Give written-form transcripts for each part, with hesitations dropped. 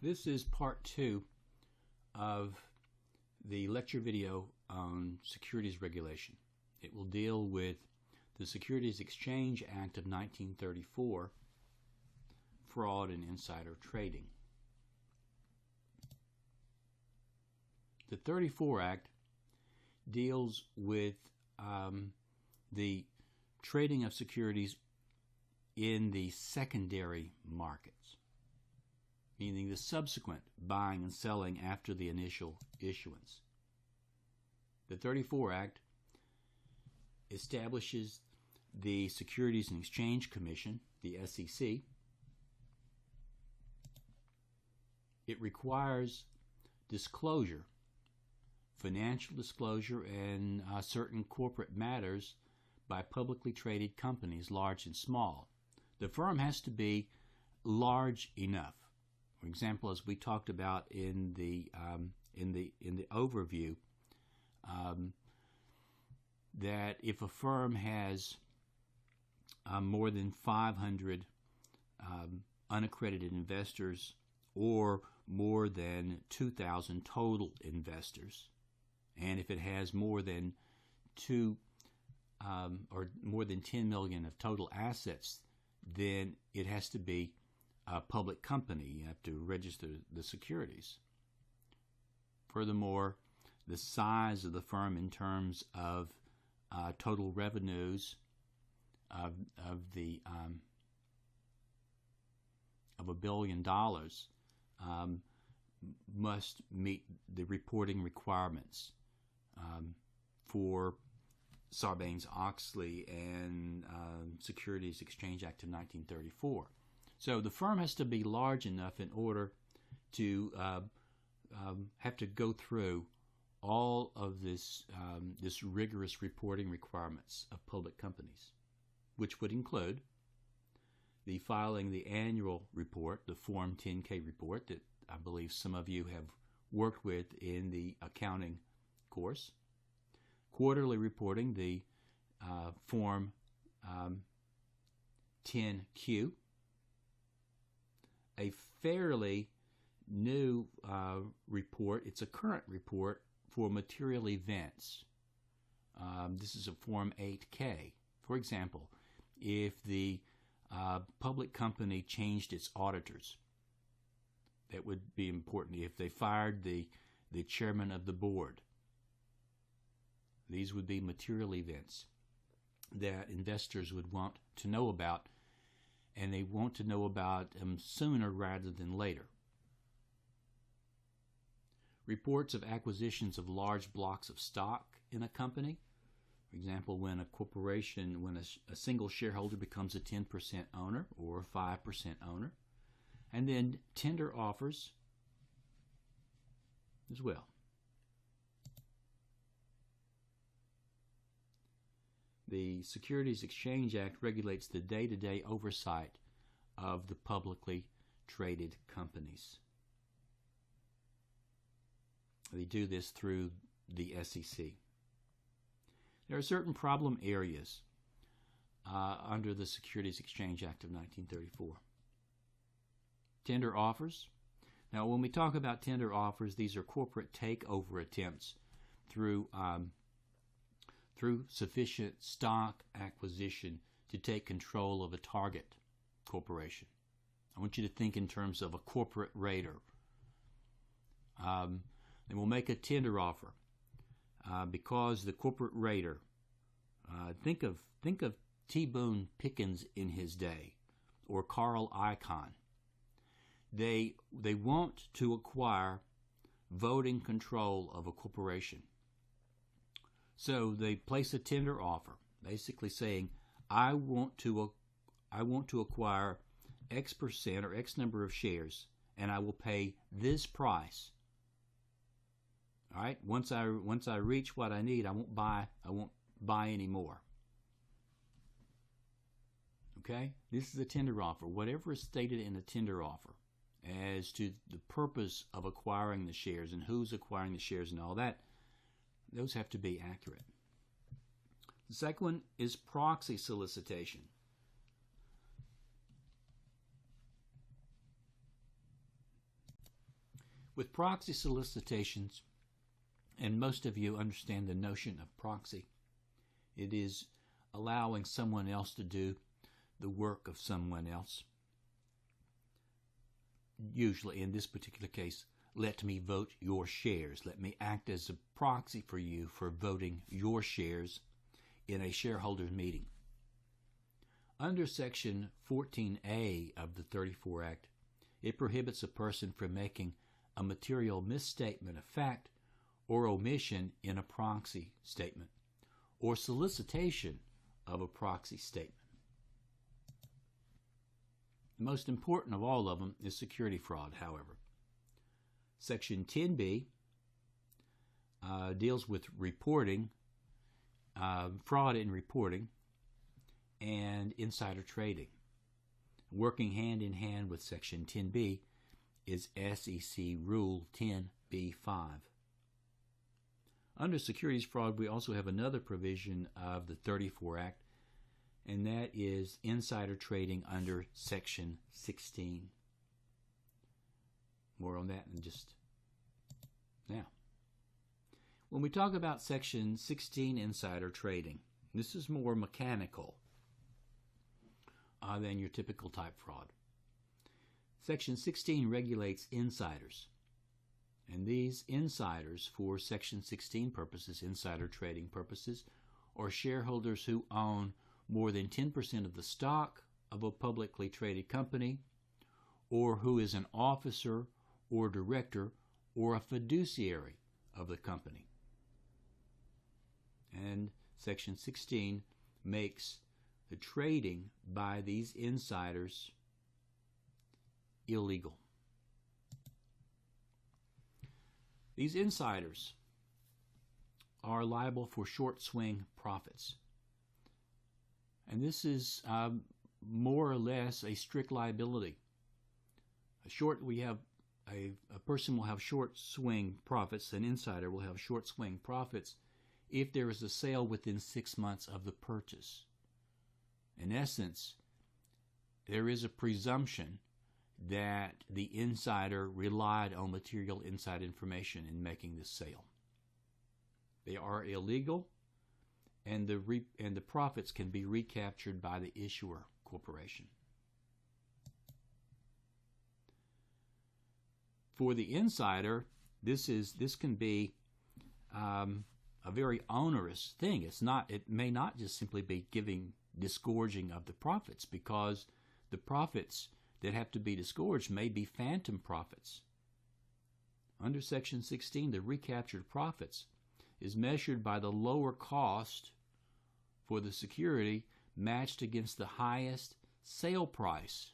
This is part 2 of the lecture video on securities regulation. It will deal with the Securities Exchange Act of 1934, fraud and insider trading. The 34 Act deals with the trading of securities in the secondary markets, meaning the subsequent buying and selling after the initial issuance. The 34 Act establishes the Securities and Exchange Commission, the SEC. It requires disclosure, financial disclosure, and certain corporate matters by publicly traded companies, large and small. The firm has to be large enough. For example, as we talked about in the overview, that if a firm has more than 500 unaccredited investors or more than 2,000 total investors, and if it has more than or more than 10 million of total assets, then it has to be a public company. You have to register the securities. Furthermore, the size of the firm in terms of total revenues of $1 billion must meet the reporting requirements for Sarbanes-Oxley and Securities Exchange Act of 1934. So the firm has to be large enough in order to have to go through all of this rigorous reporting requirements of public companies, which would include the filing the annual report, the Form 10-K report that I believe some of you have worked with in the accounting course, quarterly reporting, the Form 10-Q, a fairly new report. It's a current report for material events. This is a Form 8-K. For example, if the public company changed its auditors, that would be important. If they fired the chairman of the board, these would be material events that investors would want to know about, and they want to know about them sooner rather than later. Reports of acquisitions of large blocks of stock in a company. For example, when a corporation, when a single shareholder becomes a 10% owner or a 5% owner. And then tender offers as well. The Securities Exchange Act regulates the day-to-day oversight of the publicly traded companies. They do this through the SEC. There are certain problem areas under the Securities Exchange Act of 1934. Tender offers. Now, when we talk about tender offers, these are corporate takeover attempts through sufficient stock acquisition to take control of a target corporation. I want you to think in terms of a corporate raider. They will make a tender offer because the corporate raider. Think of T. Boone Pickens in his day, or Carl Icahn. They want to acquire voting control of a corporation. So they place a tender offer, basically saying, I want to acquire X percent or X number of shares, and I will pay this price. All right. Once I reach what I need, I won't buy any more. Okay? This is a tender offer. Whatever is stated in a tender offer as to the purpose of acquiring the shares and who's acquiring the shares and all that, those have to be accurate. The second one is proxy solicitation. With proxy solicitations, and most of you understand the notion of proxy, it is allowing someone else to do the work of someone else. Usually, in this particular case, let me vote your shares. Let me act as a proxy for you for voting your shares in a shareholders meeting. Under Section 14A of the 34 Act, it prohibits a person from making a material misstatement of fact or omission in a proxy statement or solicitation of a proxy statement. The most important of all of them is security fraud, however. Section 10B deals with reporting, fraud in reporting, and insider trading. Working hand in hand with Section 10B is SEC Rule 10b-5. Under securities fraud, we also have another provision of the 34 Act, and that is insider trading under Section 16. More on that in just now. When we talk about Section 16 insider trading, this is more mechanical than your typical type fraud. Section 16 regulates insiders, and these insiders, for Section 16 purposes, insider trading purposes, are shareholders who own more than 10% of the stock of a publicly traded company, or who is an officer or director or a fiduciary of the company. And Section 16 makes the trading by these insiders illegal. These insiders are liable for short swing profits. And this is more or less a strict liability. A person will have short swing profits, an insider will have short swing profits if there is a sale within 6 months of the purchase. In essence, there is a presumption that the insider relied on material inside information in making this sale. They are illegal, and the profits can be recaptured by the issuer corporation. For the insider, this can be a very onerous thing. It may not just simply be giving disgorging of the profits, because the profits that have to be disgorged may be phantom profits. Under Section 16, the recaptured profits is measured by the lower cost for the security matched against the highest sale price.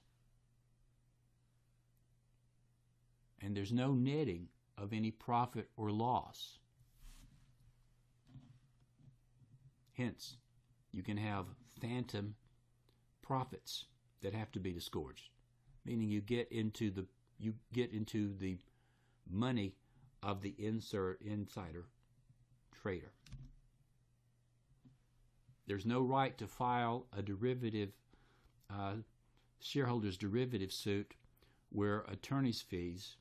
And there's no netting of any profit or loss. Hence, you can have phantom profits that have to be disgorged, meaning you get into the money of the insider trader. There's no right to file a derivative shareholders derivative suit where attorney's fees.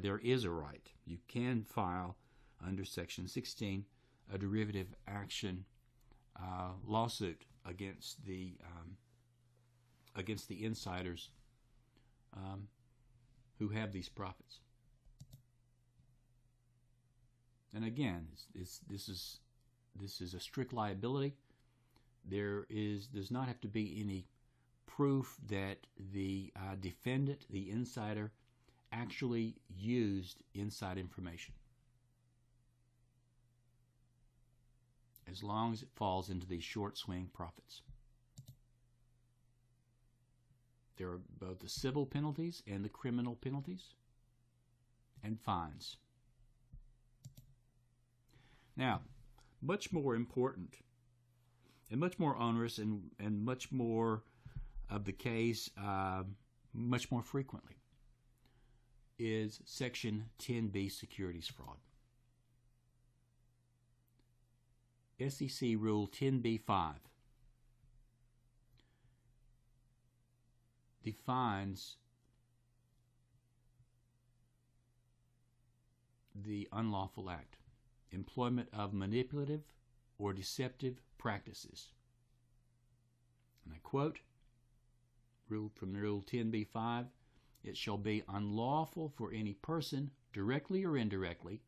There is a right. You can file under Section 16 a derivative action lawsuit against the insiders who have these profits. And again, this is a strict liability. There does not have to be any proof that the defendant, the insider, actually used inside information, as long as it falls into these short swing profits. There are both the civil penalties and the criminal penalties and fines. Now, much more important and much more onerous and much more of the case much more frequently is Section 10B securities fraud. SEC Rule 10b-5 defines the unlawful act. Employment of manipulative or deceptive practices. And I quote from Rule 10b-5, it shall be unlawful for any person, directly or indirectly,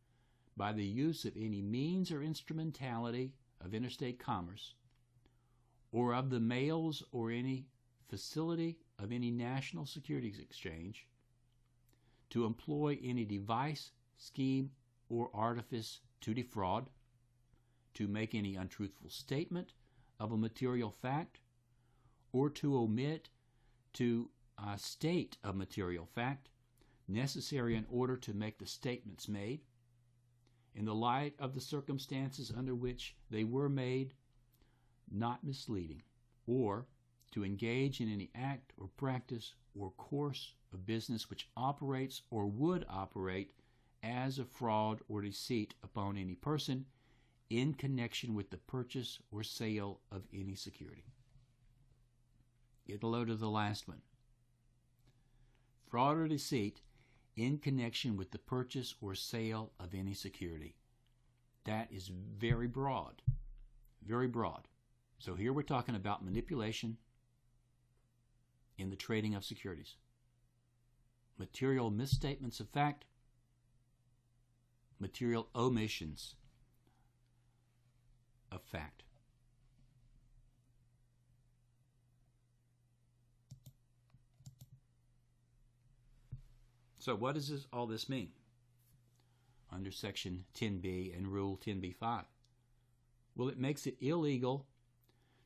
by the use of any means or instrumentality of interstate commerce, or of the mails or any facility of any national securities exchange, to employ any device, scheme, or artifice to defraud, to make any untruthful statement of a material fact, or to omit to state a material fact necessary in order to make the statements made, in the light of the circumstances under which they were made, not misleading, or to engage in any act or practice or course of business which operates or would operate as a fraud or deceit upon any person in connection with the purchase or sale of any security. Get a load of the last one. Fraud or deceit in connection with the purchase or sale of any security. That is very broad. Very broad. So here we're talking about manipulation in the trading of securities. Material misstatements of fact. Material omissions of fact. So what does all this mean under Section 10b and Rule 10b-5? Well, it makes it illegal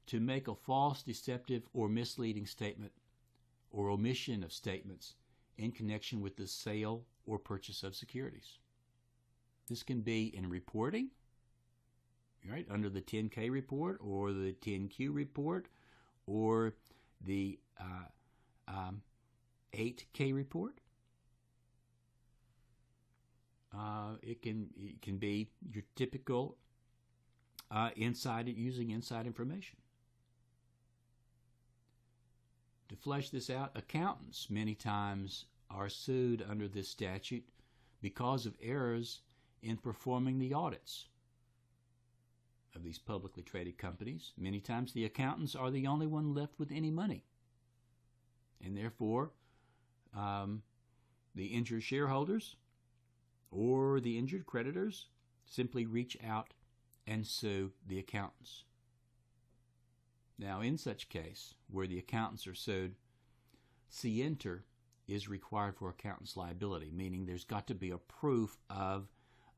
to make a false, deceptive, or misleading statement or omission of statements in connection with the sale or purchase of securities. This can be in reporting, right, under the 10K report or the 10Q report or the 8K report. It can be your typical using inside information. To flesh this out, accountants many times are sued under this statute because of errors in performing the audits of these publicly traded companies. Many times the accountants are the only one left with any money, and therefore the injured shareholders or the injured creditors simply reach out and sue the accountants. Now, in such case, where the accountants are sued, scienter is required for accountant's liability, meaning there's got to be a proof of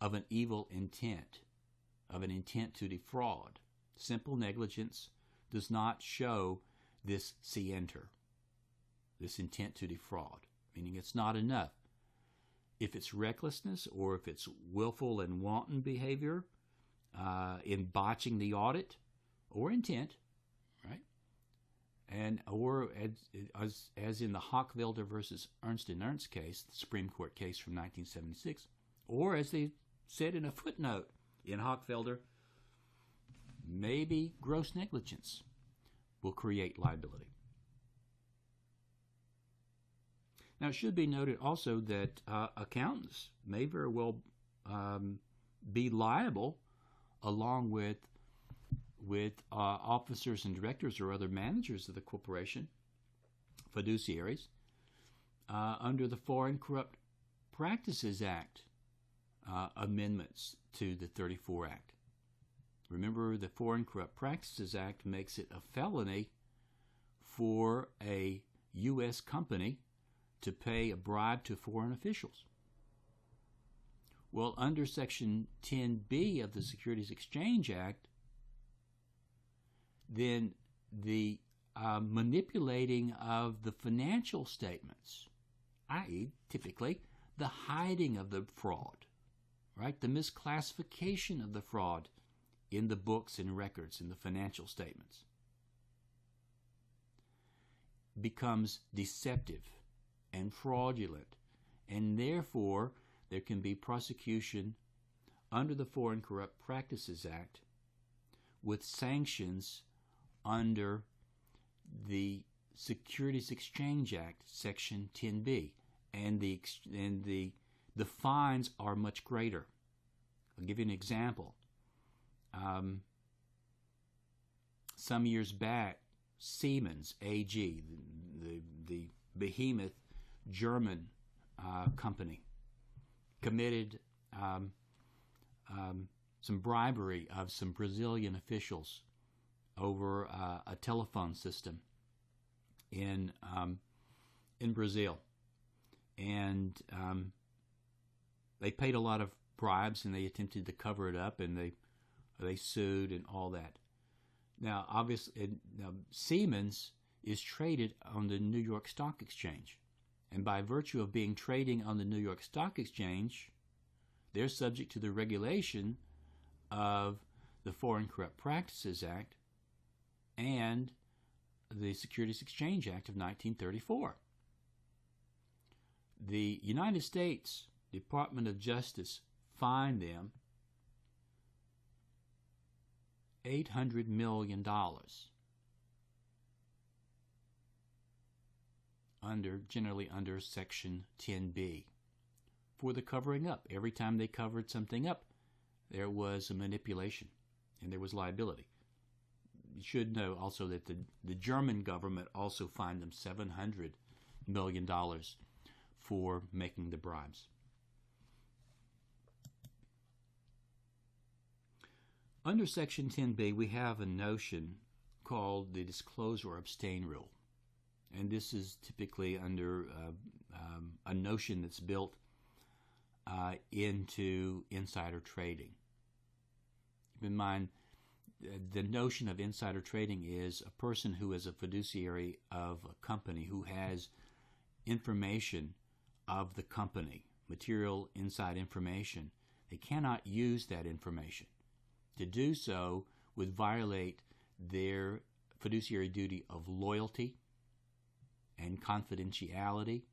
an evil intent, of an intent to defraud. Simple negligence does not show this scienter, this intent to defraud, meaning it's not enough. If it's recklessness or if it's willful and wanton behavior in botching the audit or intent, right? Or as in the Hochfelder versus Ernst & Ernst case, the Supreme Court case from 1976, or as they said in a footnote in Hochfelder, maybe gross negligence will create liability. Now, it should be noted also that accountants may very well be liable along with officers and directors or other managers of the corporation, fiduciaries, under the Foreign Corrupt Practices Act amendments to the 34 Act. Remember, the Foreign Corrupt Practices Act makes it a felony for a U.S. company to pay a bribe to foreign officials. Well, under Section 10b of the Securities Exchange Act, then the manipulating of the financial statements, i.e., typically the hiding of the fraud, right? The misclassification of the fraud in the books and records in the financial statements becomes deceptive and fraudulent, and therefore there can be prosecution under the Foreign Corrupt Practices Act with sanctions under the Securities Exchange Act, Section 10b, and the the fines are much greater. I'll give you an example. Some years back, Siemens AG, the behemoth German company, committed some bribery of some Brazilian officials over a telephone system in Brazil, and they paid a lot of bribes, and they attempted to cover it up, and they sued and all that. Now, obviously, Siemens is traded on the New York Stock Exchange, and by virtue of being trading on the New York Stock Exchange, they're subject to the regulation of the Foreign Corrupt Practices Act and the Securities Exchange Act of 1934. The United States Department of Justice fined them $800 million generally under Section 10B for the covering up. Every time they covered something up, there was a manipulation and there was liability. You should know also that the German government also fined them $700 million for making the bribes. Under Section 10B, we have a notion called the disclose or abstain rule. And this is typically under a notion that's built into insider trading. Keep in mind, the notion of insider trading is a person who is a fiduciary of a company who has information of the company, material inside information. They cannot use that information. To do so would violate their fiduciary duty of loyalty and confidentiality.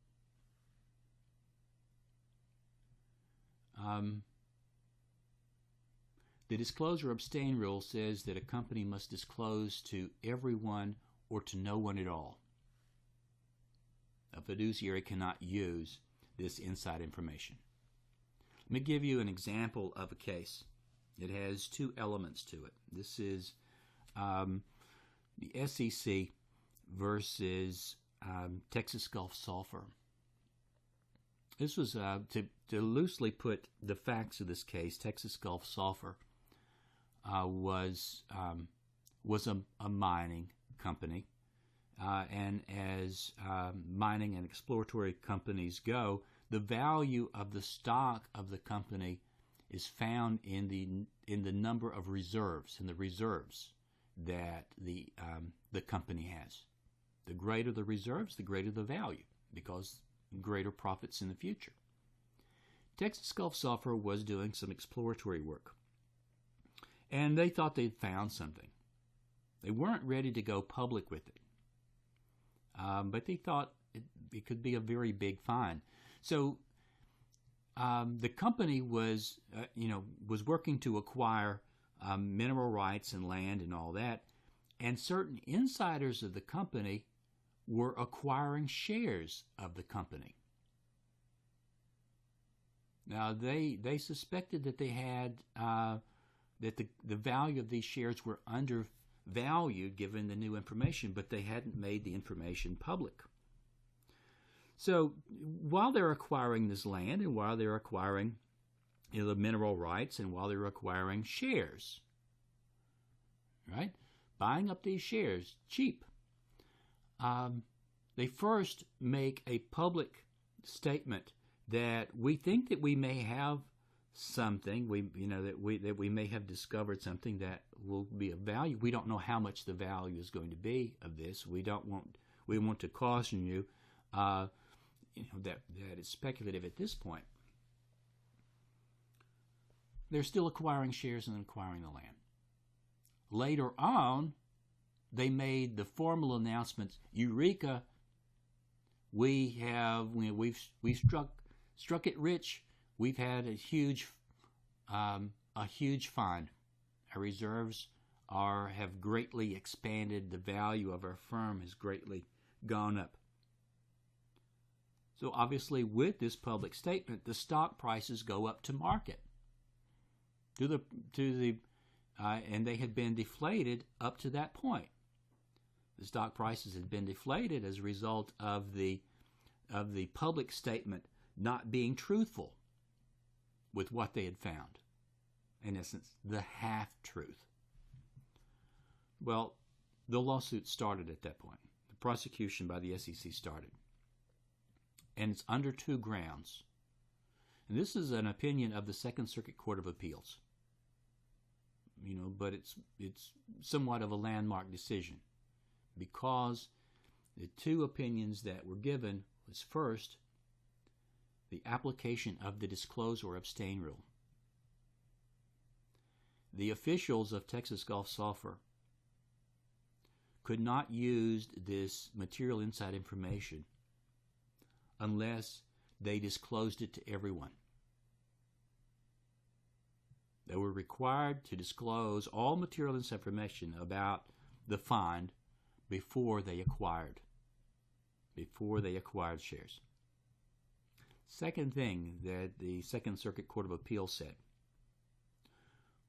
The disclose or abstain rule says that a company must disclose to everyone or to no one at all. A fiduciary cannot use this inside information. Let me give you an example of a case. It has two elements to it. This is the SEC versus Texas Gulf Sulfur. This was, to loosely put the facts of this case, Texas Gulf Sulfur was a mining company. And as mining and exploratory companies go, the value of the stock of the company is found in the number of reserves, in the reserves that the company has. The greater the reserves, the greater the value, because greater profits in the future. Texas Gulf Sulfur was doing some exploratory work, and they thought they'd found something. They weren't ready to go public with it, but they thought it could be a very big find. So the company was working to acquire mineral rights and land and all that, and certain insiders of the company were acquiring shares of the company. Now they suspected that they had that the value of these shares were undervalued given the new information, but they hadn't made the information public. So while they're acquiring this land, and while they're acquiring the mineral rights, and while they're acquiring shares, right, buying up these shares cheap, they first make a public statement that we think that we may have something, that we may have discovered something that will be of value. We don't know how much the value is going to be of this. We want to caution you, that it's speculative at this point. They're still acquiring shares and acquiring the land. Later on, they made the formal announcements: Eureka! We've struck it rich. We've had a huge find. Our reserves have greatly expanded. The value of our firm has greatly gone up. So obviously with this public statement, the stock prices go up to market. And they had been deflated up to that point. The stock prices had been deflated as a result of the public statement not being truthful with what they had found. In essence, the half-truth. Well, the lawsuit started at that point. The prosecution by the SEC started. And it's under two grounds. And this is an opinion of the Second Circuit Court of Appeals. But it's somewhat of a landmark decision, because the two opinions that were given was, first, the application of the disclose or abstain rule. The officials of Texas Gulf Sulfur could not use this material inside information unless they disclosed it to everyone. They were required to disclose all material inside information about the find before they acquired shares. Second thing that the Second Circuit Court of Appeals said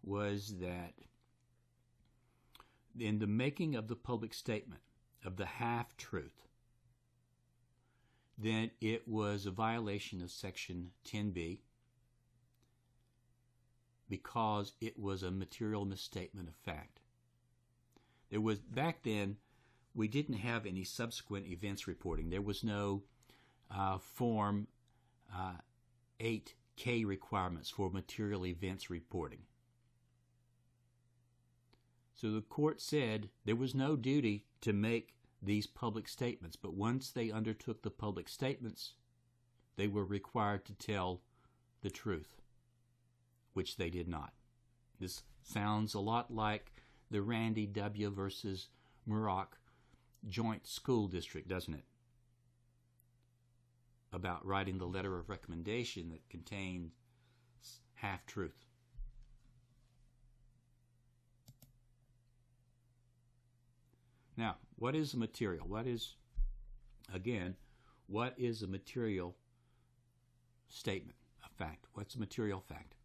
was that in the making of the public statement of the half-truth, then it was a violation of Section 10b, because it was a material misstatement of fact. There was, back then, we didn't have any subsequent events reporting. There was no Form 8K requirements for material events reporting. So the court said there was no duty to make these public statements, but once they undertook the public statements, they were required to tell the truth, which they did not. This sounds a lot like the Randy W. versus Muroc Joint School District, doesn't it? About writing the letter of recommendation that contained half-truth. Now, what is a material? What is a material statement, a fact? What's a material fact?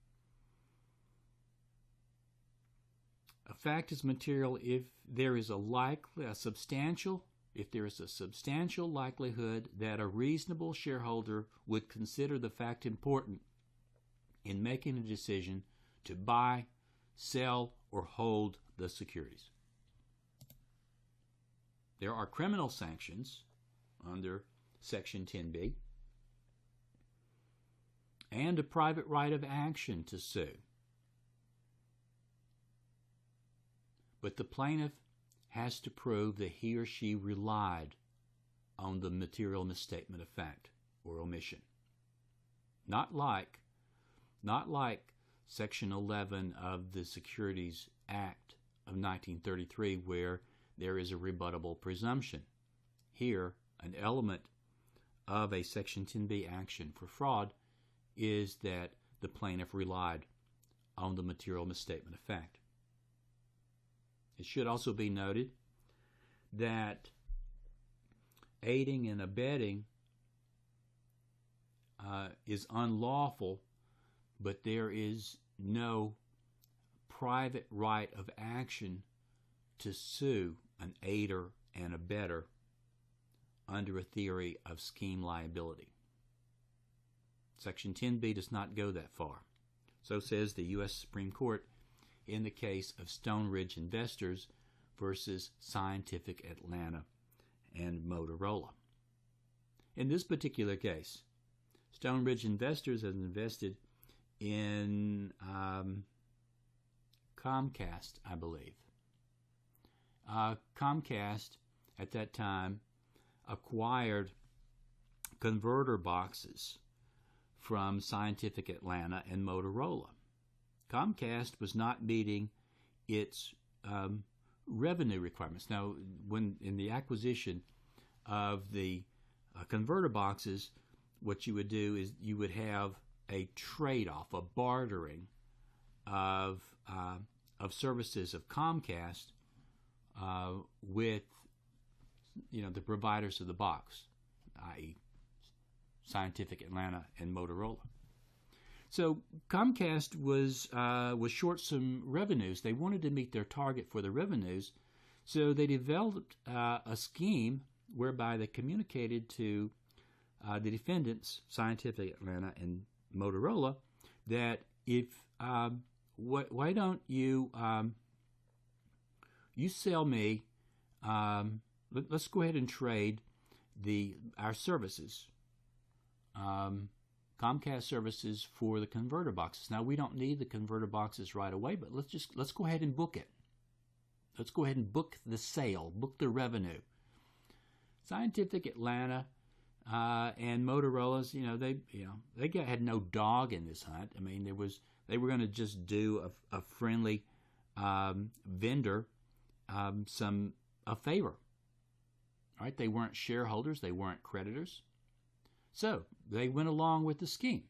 A fact is material if there is a substantial likelihood that a reasonable shareholder would consider the fact important in making a decision to buy, sell, or hold the securities. There are criminal sanctions under Section 10b and a private right of action to sue. But the plaintiff has to prove that he or she relied on the material misstatement of fact or omission. Not like Section 11 of the Securities Act of 1933, where there is a rebuttable presumption. Here, an element of a Section 10b action for fraud is that the plaintiff relied on the material misstatement of fact. It should also be noted that aiding and abetting is unlawful, but there is no private right of action to sue an aider and abetter under a theory of scheme liability. Section 10b does not go that far. So says the U.S. Supreme Court in the case of Stone Ridge Investors versus Scientific Atlanta and Motorola. In this particular case, Stone Ridge Investors has invested in Comcast, I believe. Comcast, at that time, acquired converter boxes from Scientific Atlanta and Motorola. Comcast was not meeting its revenue requirements. Now, when in the acquisition of the converter boxes, what you would do is you would have a trade-off, a bartering of services of Comcast with the providers of the box, i.e. Scientific Atlanta and Motorola. So Comcast was short some revenues. They wanted to meet their target for the revenues, so they developed a scheme whereby they communicated to the defendants, Scientific Atlanta and Motorola, that if why don't you you sell me? Let's go ahead and trade our services. Comcast services for the converter boxes. Now, we don't need the converter boxes right away, but let's go ahead and book it. Let's go ahead and book the sale, book the revenue. Scientific Atlanta and Motorola's, they had no dog in this hunt. I mean, they were going to just do a friendly vendor a favor. All right, they weren't shareholders, they weren't creditors. So they went along with the scheme.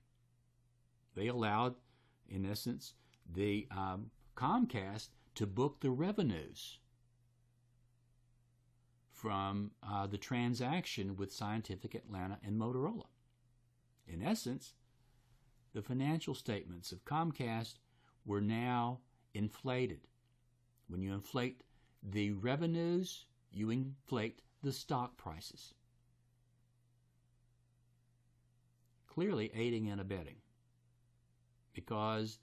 They allowed, in essence, the Comcast to book the revenues from the transaction with Scientific Atlanta and Motorola. In essence, the financial statements of Comcast were now inflated. When you inflate the revenues, you inflate the stock prices. Clearly aiding and abetting, because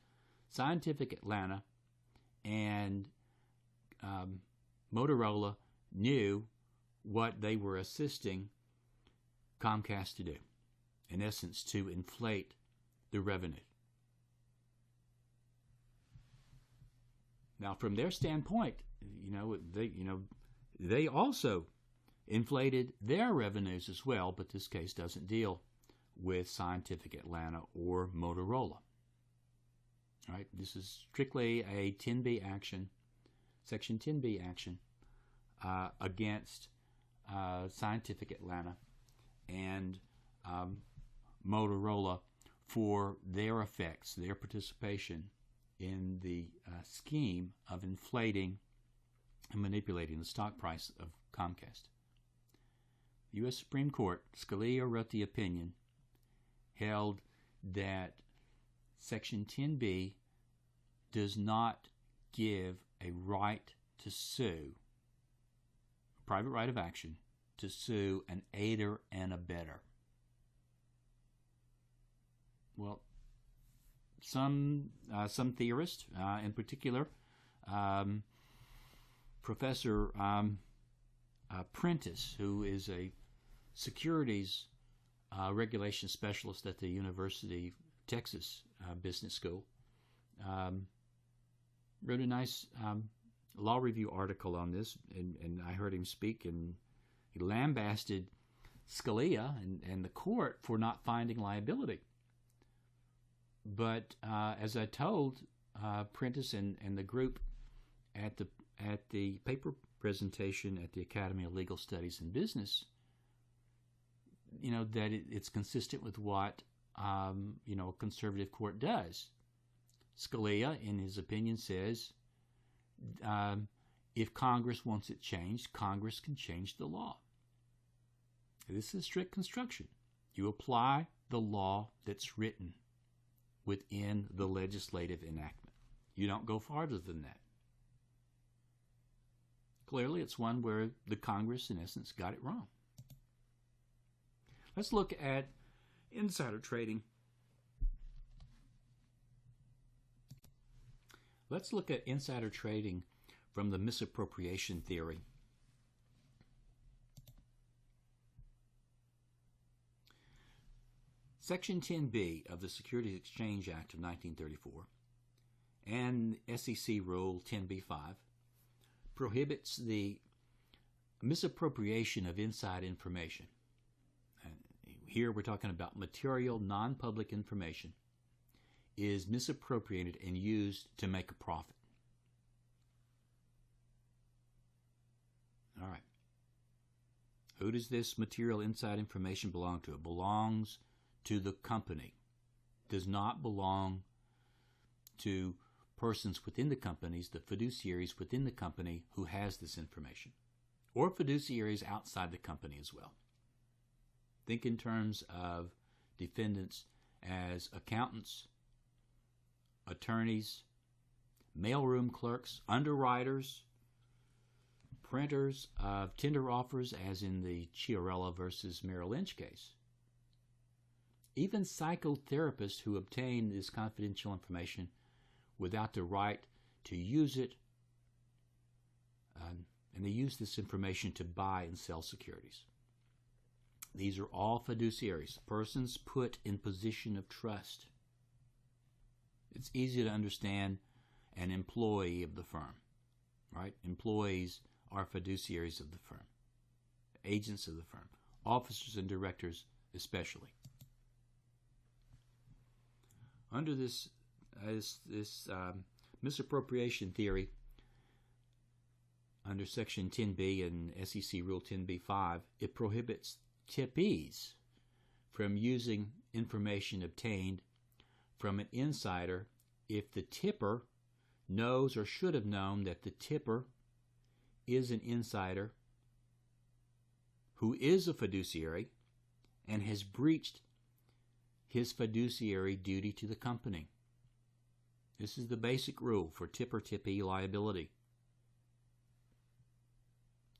Scientific Atlanta and Motorola knew what they were assisting Comcast to do, in essence, to inflate the revenue. Now, from their standpoint, they also inflated their revenues as well, but this case doesn't deal with Scientific Atlanta or Motorola. All right, this is strictly a 10B action, Section 10B action against Scientific Atlanta and Motorola for their effects, their participation in the scheme of inflating and manipulating the stock price of Comcast. The U.S. Supreme Court, Scalia wrote the opinion, held that Section 10B does not give a right to sue, a private right of action, to sue an aider and abettor. Well, some theorists, in particular, Professor Prentice, who is a securities regulation specialist at the University of Texas Business School, wrote a nice law review article on this, and I heard him speak, and he lambasted Scalia and the court for not finding liability. But as I told Prentice and the group at the paper presentation at the Academy of Legal Studies and Business, that it's consistent with what a conservative court does. Scalia, in his opinion, says if Congress wants it changed, Congress can change the law. This is strict construction. You apply the law that's written within the legislative enactment. You don't go farther than that. Clearly, it's one where the Congress, in essence, got it wrong. Let's look at insider trading. Let's look at insider trading from the misappropriation theory. Section 10B of the Securities Exchange Act of 1934 and SEC Rule 10b-5 prohibits the misappropriation of inside information. And here we're talking about material, non-public information is misappropriated and used to make a profit. All right. Who does this material inside information belong to? It belongs to the company. It does not belong to persons within the companies, the fiduciaries within the company who has this information, or fiduciaries outside the company as well. Think in terms of defendants as accountants, attorneys, mailroom clerks, underwriters, printers of tender offers, as in the Chiarella versus Merrill Lynch case. Even psychotherapists who obtain this confidential information without the right to use it, and they use this information to buy and sell securities. These are all fiduciaries, persons put in position of trust. It's easy to understand an employee of the firm, right? Employees are fiduciaries of the firm, agents of the firm, officers and directors especially. Under this misappropriation theory, under Section 10b and SEC Rule 10b-5, it prohibits tippees from using information obtained from an insider if the tipper knows or should have known that the tipper is an insider who is a fiduciary and has breached his fiduciary duty to the company. This is the basic rule for tipper-tippee liability.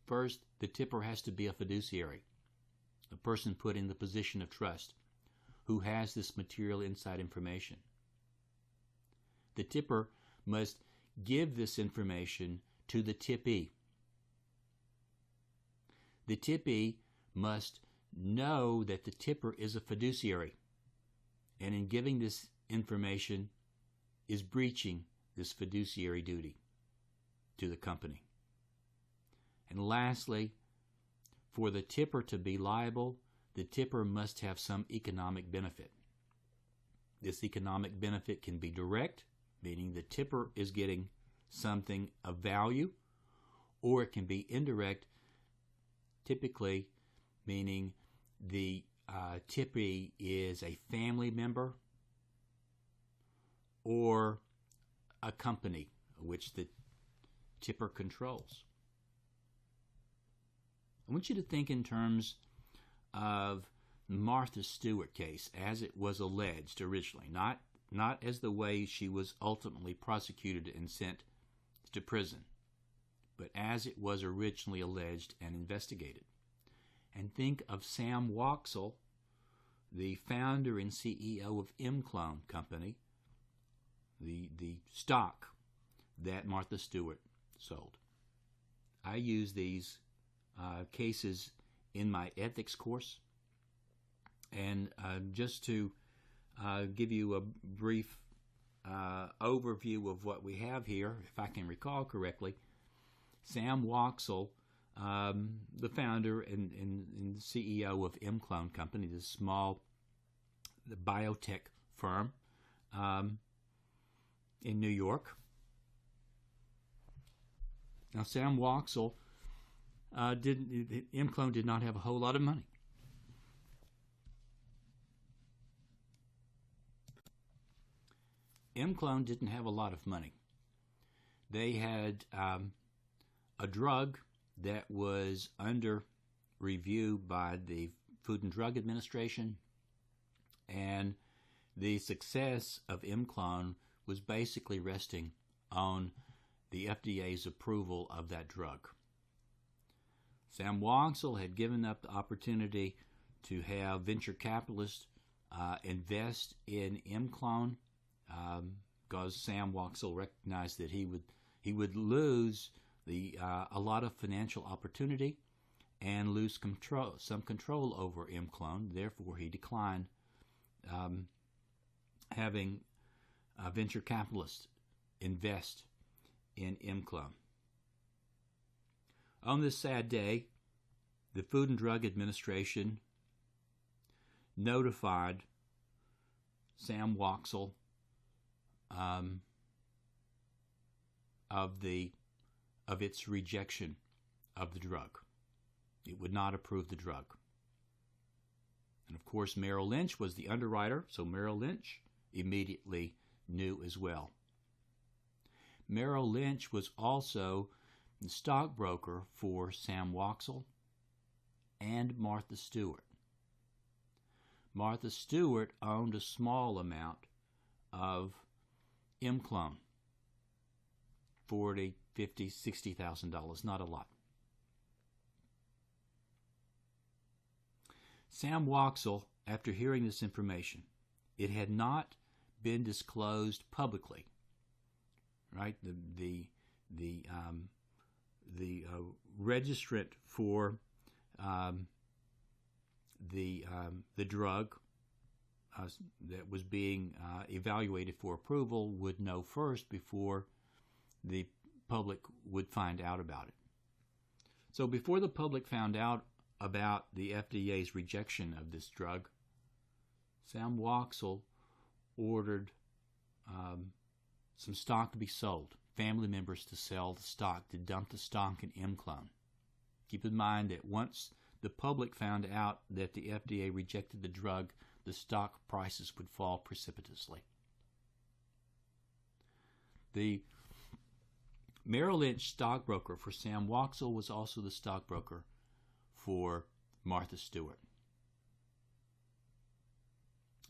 First, the tipper has to be a fiduciary, a person put in the position of trust, who has this material inside information. The tipper must give this information to the tippee. The tippee must know that the tipper is a fiduciary, and in giving this information is breaching this fiduciary duty to the company. And lastly, for the tipper to be liable, the tipper must have some economic benefit. This economic benefit can be direct, meaning the tipper is getting something of value, or it can be indirect, typically meaning the tippee is a family member or a company which the tipper controls. I want you to think in terms of Martha Stewart case as it was alleged originally, not as the way she was ultimately prosecuted and sent to prison, but as it was originally alleged and investigated. And think of Sam Waxel, the founder and CEO of M-Clone Company, the stock that Martha Stewart sold. I use these cases in my ethics course, and just to give you a brief overview of what we have here, if I can recall correctly, Sam Waxel, the founder and CEO of M-Clone Company, this small biotech firm in New York. Now, Sam Waxel M-Clone did not have a whole lot of money. M-Clone didn't have a lot of money. They had a drug that was under review by the Food and Drug Administration, and the success of M-Clone was basically resting on the FDA's approval of that drug. Sam Waxel had given up the opportunity to have venture capitalists invest in M-Clone because Sam Waxel recognized that he would lose a lot of financial opportunity and lose some control over M-Clone. Therefore, he declined having venture capitalists invest in M-Clone. On this sad day, the Food and Drug Administration notified Sam Waxel of its rejection of the drug. It would not approve the drug. And of course, Merrill Lynch was the underwriter, so Merrill Lynch immediately knew as well. Merrill Lynch was also the stockbroker for Sam Waxel and Martha Stewart. Martha Stewart owned a small amount of M-Clone, $40,000, $50,000, $60,000, not a lot. Sam Waxel, after hearing this information, it had not been disclosed publicly, right? The registrant for the drug that was being evaluated for approval would know first before the public would find out about it. So before the public found out about the FDA's rejection of this drug, Sam Waxel ordered some stock to be sold, family members to sell the stock, to dump the stock in M-Clone. Keep in mind that once the public found out that the FDA rejected the drug, the stock prices would fall precipitously. The Merrill Lynch stockbroker for Sam Waxel was also the stockbroker for Martha Stewart.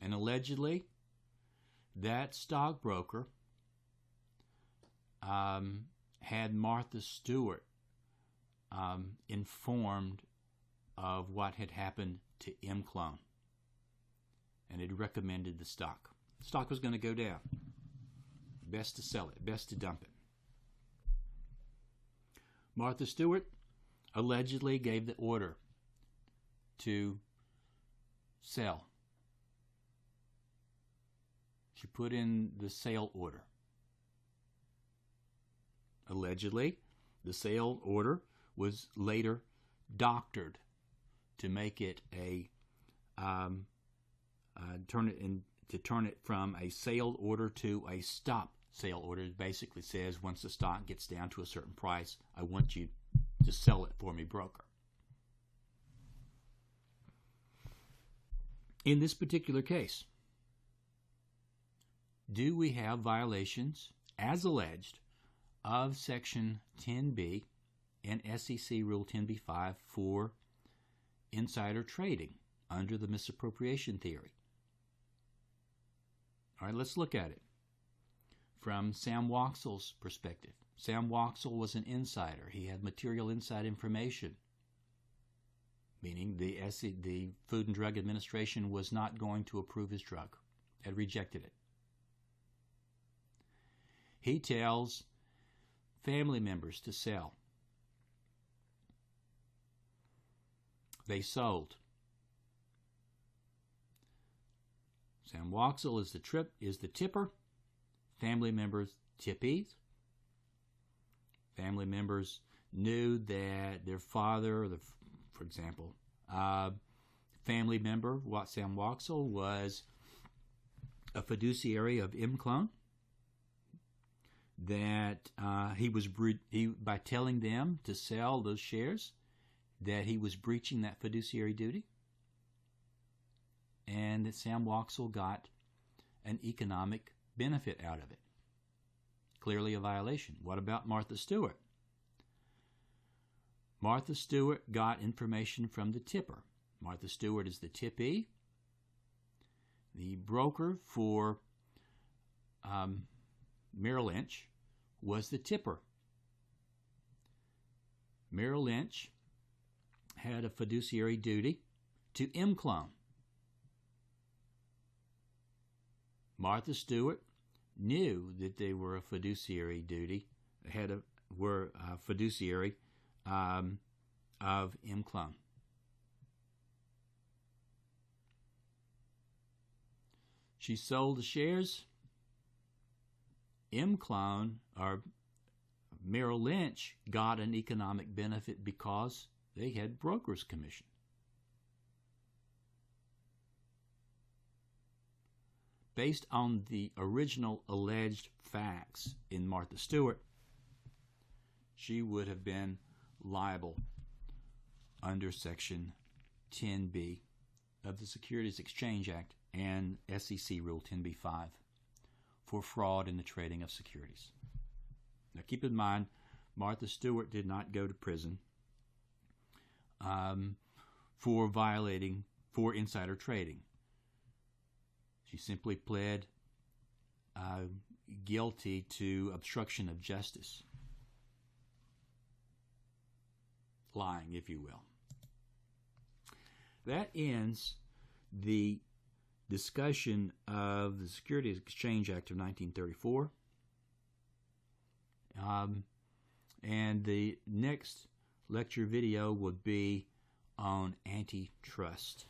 And allegedly, that stockbroker had Martha Stewart informed of what had happened to M-Clone, and had recommended the stock. The stock was going to go down. Best to sell it, best to dump it. Martha Stewart allegedly gave the order to sell. She put in the sale order. Allegedly, the sale order was later doctored to make it a turn it from a sale order to a stop sale order. It basically says once the stock gets down to a certain price, I want you to sell it for me, broker. In this particular case, do we have violations, as alleged, of Section 10B and SEC Rule 10b-5 for insider trading under the misappropriation theory? All right, let's look at it from Sam Waxel's perspective. Sam Waxel was an insider. He had material inside information, meaning the Food and Drug Administration was not going to approve his drug, had rejected it. He tells family members to sell. They sold. Sam Waxel is the tipper. Family members tippies. Family members knew that their father, for example, family member, Sam Waxel, was a fiduciary of M-Clone. That by telling them to sell those shares, that he was breaching that fiduciary duty, and that Sam Waxel got an economic benefit out of it. Clearly a violation. What about Martha Stewart? Martha Stewart got information from the tipper. Martha Stewart is the tippee. The broker for Merrill Lynch was the tipper. Merrill Lynch had a fiduciary duty to M-Clone. Martha Stewart knew that they were a fiduciary duty, were a fiduciary of M-Clone. She sold the shares. M-Clone, or Merrill Lynch, got an economic benefit because they had broker's commission. Based on the original alleged facts in Martha Stewart, she would have been liable under Section 10B of the Securities Exchange Act and SEC Rule 10b-5 for fraud in the trading of securities. Now keep in mind, Martha Stewart did not go to prison for insider trading. She simply pled guilty to obstruction of justice. Lying, if you will. That ends the discussion of the Securities Exchange Act of 1934. And the next lecture video would be on antitrust.